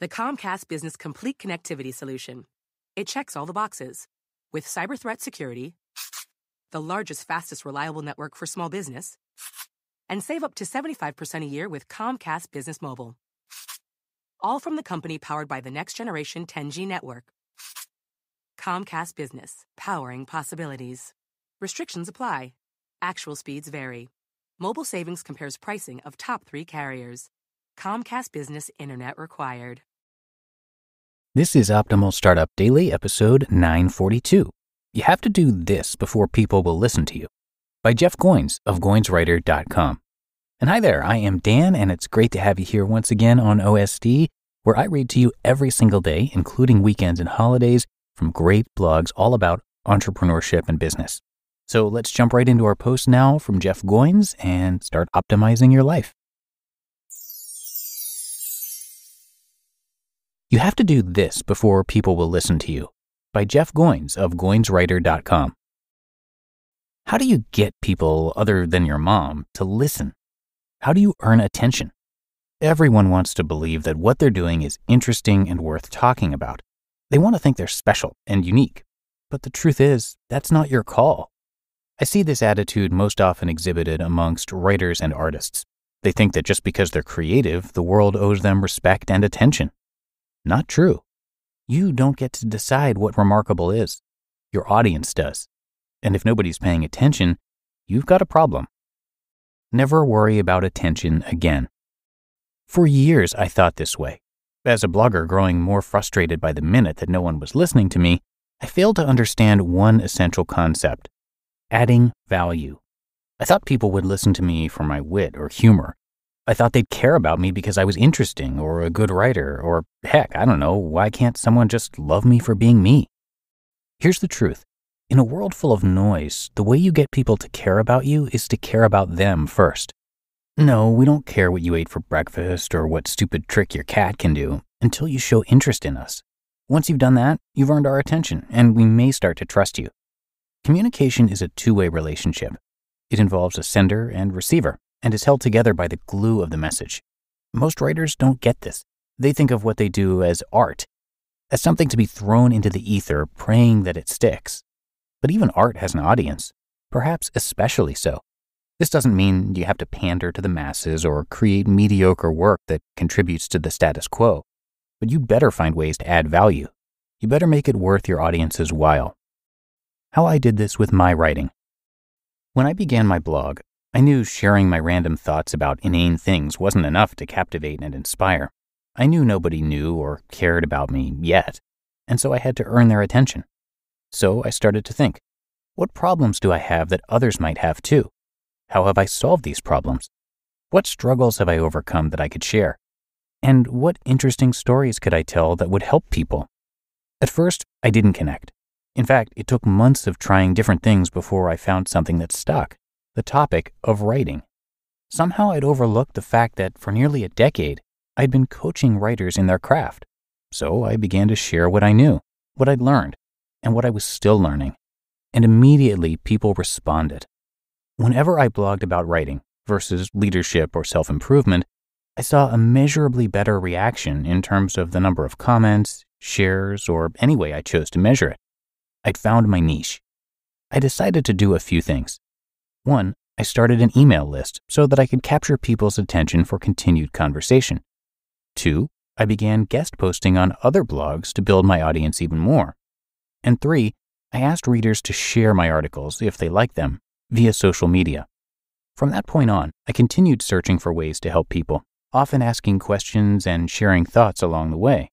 the Comcast Business Complete Connectivity Solution. It checks all the boxes. With cyber threat security, the largest, fastest, reliable network for small business, and save up to 75% a year with Comcast Business Mobile. All from the company powered by the next generation 10G network. Comcast Business, powering possibilities. Restrictions apply. Actual speeds vary. Mobile Savings compares pricing of top 3 carriers. Comcast Business Internet required. This is Optimal Startup Daily, episode 942. You have to do this before people will listen to you. By Jeff Goins of GoinsWriter.com. And hi there, I am Dan, and it's great to have you here once again on OSD, where I read to you every single day, including weekends and holidays, from great blogs all about entrepreneurship and business. So let's jump right into our post now from Jeff Goins and start optimizing your life. You have to do this before people will listen to you. By Jeff Goins of GoinsWriter.com. How do you get people other than your mom to listen? How do you earn attention? Everyone wants to believe that what they're doing is interesting and worth talking about. They want to think they're special and unique. But the truth is, that's not your call. I see this attitude most often exhibited amongst writers and artists. They think that just because they're creative, the world owes them respect and attention. Not true. You don't get to decide what remarkable is. Your audience does. And if nobody's paying attention, you've got a problem. Never worry about attention again. For years, I thought this way. As a blogger growing more frustrated by the minute that no one was listening to me, I failed to understand one essential concept: adding value. I thought people would listen to me for my wit or humor. I thought they'd care about me because I was interesting or a good writer, or heck, I don't know, why can't someone just love me for being me? Here's the truth. In a world full of noise, the way you get people to care about you is to care about them first. No, we don't care what you ate for breakfast or what stupid trick your cat can do until you show interest in us. Once you've done that, you've earned our attention, and we may start to trust you. Communication is a two-way relationship. It involves a sender and receiver, and is held together by the glue of the message. Most writers don't get this. They think of what they do as art, as something to be thrown into the ether, praying that it sticks. But even art has an audience, perhaps especially so. This doesn't mean you have to pander to the masses or create mediocre work that contributes to the status quo, but you better find ways to add value. You better make it worth your audience's while. How I did this with my writing. When I began my blog, I knew sharing my random thoughts about inane things wasn't enough to captivate and inspire. I knew nobody knew or cared about me yet, and so I had to earn their attention. So I started to think, what problems do I have that others might have too? How have I solved these problems? What struggles have I overcome that I could share? And what interesting stories could I tell that would help people? At first, I didn't connect. In fact, it took months of trying different things before I found something that stuck. The topic of writing. Somehow I'd overlooked the fact that for nearly a decade, I'd been coaching writers in their craft. So I began to share what I knew, what I'd learned, and what I was still learning. And immediately people responded. Whenever I blogged about writing versus leadership or self-improvement, I saw a measurably better reaction in terms of the number of comments, shares, or any way I chose to measure it. I'd found my niche. I decided to do a few things. 1, I started an email list so that I could capture people's attention for continued conversation. 2, I began guest posting on other blogs to build my audience even more. And 3, I asked readers to share my articles, if they liked them, via social media. From that point on, I continued searching for ways to help people, often asking questions and sharing thoughts along the way.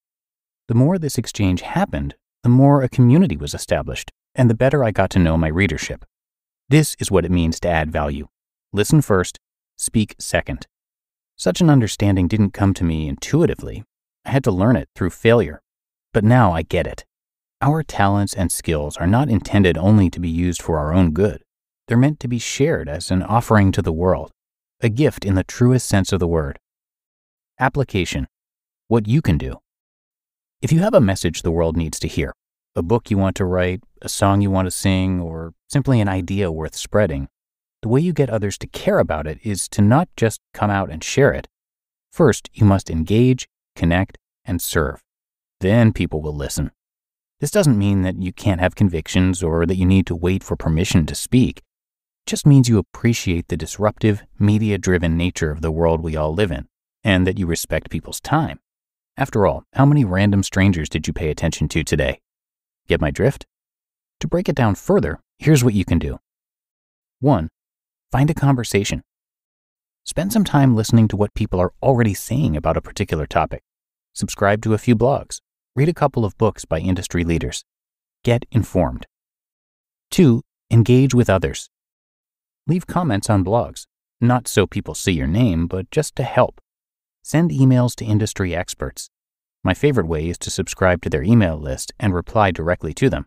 The more this exchange happened, the more a community was established, and the better I got to know my readership. This is what it means to add value. Listen first, speak second. Such an understanding didn't come to me intuitively. I had to learn it through failure. But now I get it. Our talents and skills are not intended only to be used for our own good. They're meant to be shared as an offering to the world, a gift in the truest sense of the word. Application. What you can do. If you have a message the world needs to hear, a book you want to write, a song you want to sing, or simply an idea worth spreading, the way you get others to care about it is to not just come out and share it. First, you must engage, connect, and serve. Then people will listen. This doesn't mean that you can't have convictions or that you need to wait for permission to speak. It just means you appreciate the disruptive, media-driven nature of the world we all live in, and that you respect people's time. After all, how many random strangers did you pay attention to today? Get my drift? To break it down further, here's what you can do. 1. Find a conversation. Spend some time listening to what people are already saying about a particular topic. Subscribe to a few blogs. Read a couple of books by industry leaders. Get informed. 2. Engage with others. Leave comments on blogs, not so people see your name, but just to help. Send emails to industry experts. My favorite way is to subscribe to their email list and reply directly to them.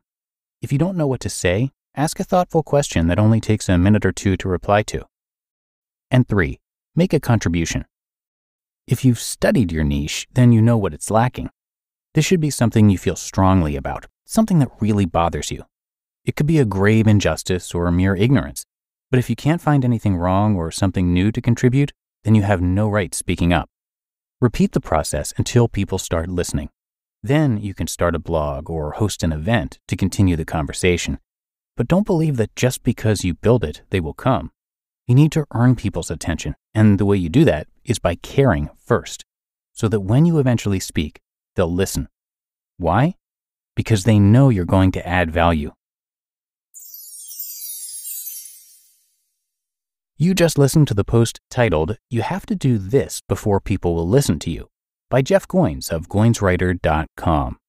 If you don't know what to say, ask a thoughtful question that only takes a minute or two to reply to. And 3. Make a contribution. If you've studied your niche, then you know what it's lacking. This should be something you feel strongly about, something that really bothers you. It could be a grave injustice or a mere ignorance, but if you can't find anything wrong or something new to contribute, then you have no right speaking up. Repeat the process until people start listening. Then you can start a blog or host an event to continue the conversation. But don't believe that just because you build it, they will come. You need to earn people's attention, and the way you do that is by caring first, so that when you eventually speak, they'll listen. Why? Because they know you're going to add value. You just listened to the post titled, "You Have to Do This Before People Will Listen to You," by Jeff Goins of GoinsWriter.com.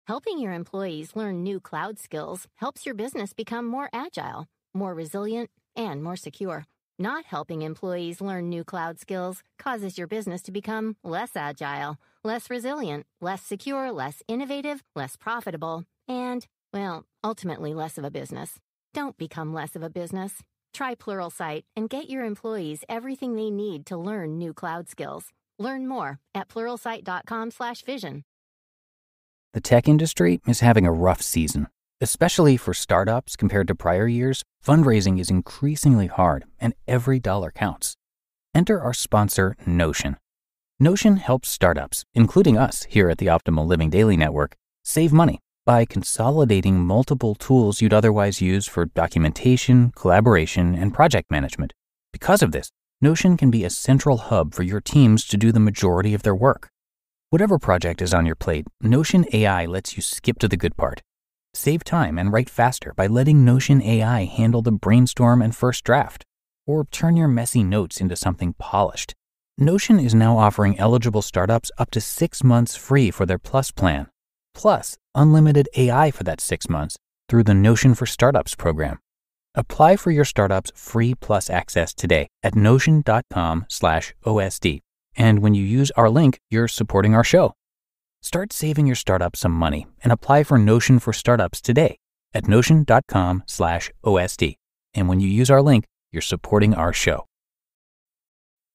Helping your employees learn new cloud skills helps your business become more agile, more resilient, and more secure. Not helping employees learn new cloud skills causes your business to become less agile, less resilient, less secure, less innovative, less profitable, and, well, ultimately less of a business. Don't become less of a business. Try Pluralsight and get your employees everything they need to learn new cloud skills. Learn more at pluralsight.com/vision. The tech industry is having a rough season. Especially for startups compared to prior years, fundraising is increasingly hard and every dollar counts. Enter our sponsor, Notion. Notion helps startups, including us here at the Optimal Living Daily Network, save money by consolidating multiple tools you'd otherwise use for documentation, collaboration, and project management. Because of this, Notion can be a central hub for your teams to do the majority of their work. Whatever project is on your plate, Notion AI lets you skip to the good part. Save time and write faster by letting Notion AI handle the brainstorm and first draft, or turn your messy notes into something polished. Notion is now offering eligible startups up to 6 months free for their Plus plan, plus unlimited AI for that 6 months through the Notion for Startups program. Apply for your startup's free Plus access today at notion.com/OSD. And when you use our link, you're supporting our show. Start saving your startup some money and apply for Notion for Startups today at notion.com/OSD. And when you use our link, you're supporting our show.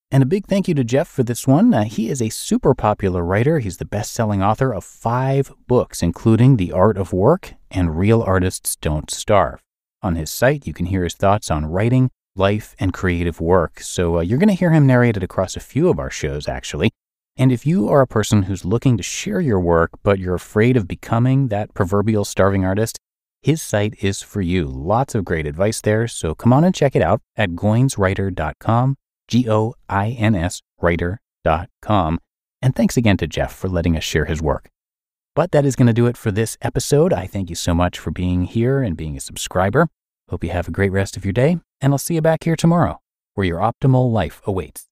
And a big thank you to Jeff for this one. He is a super popular writer. He's the best-selling author of 5 books, including The Art of Work and Real Artists Don't Starve. On his site, you can hear his thoughts on writing, life, and creative work. So you're going to hear him narrate it across a few of our shows, actually. And if you are a person who's looking to share your work, but you're afraid of becoming that proverbial starving artist, his site is for you. Lots of great advice there. So come on and check it out at goinswriter.com, GOINS writer.com. And thanks again to Jeff for letting us share his work. But that is going to do it for this episode. I thank you so much for being here and being a subscriber. Hope you have a great rest of your day, and I'll see you back here tomorrow, where your optimal life awaits.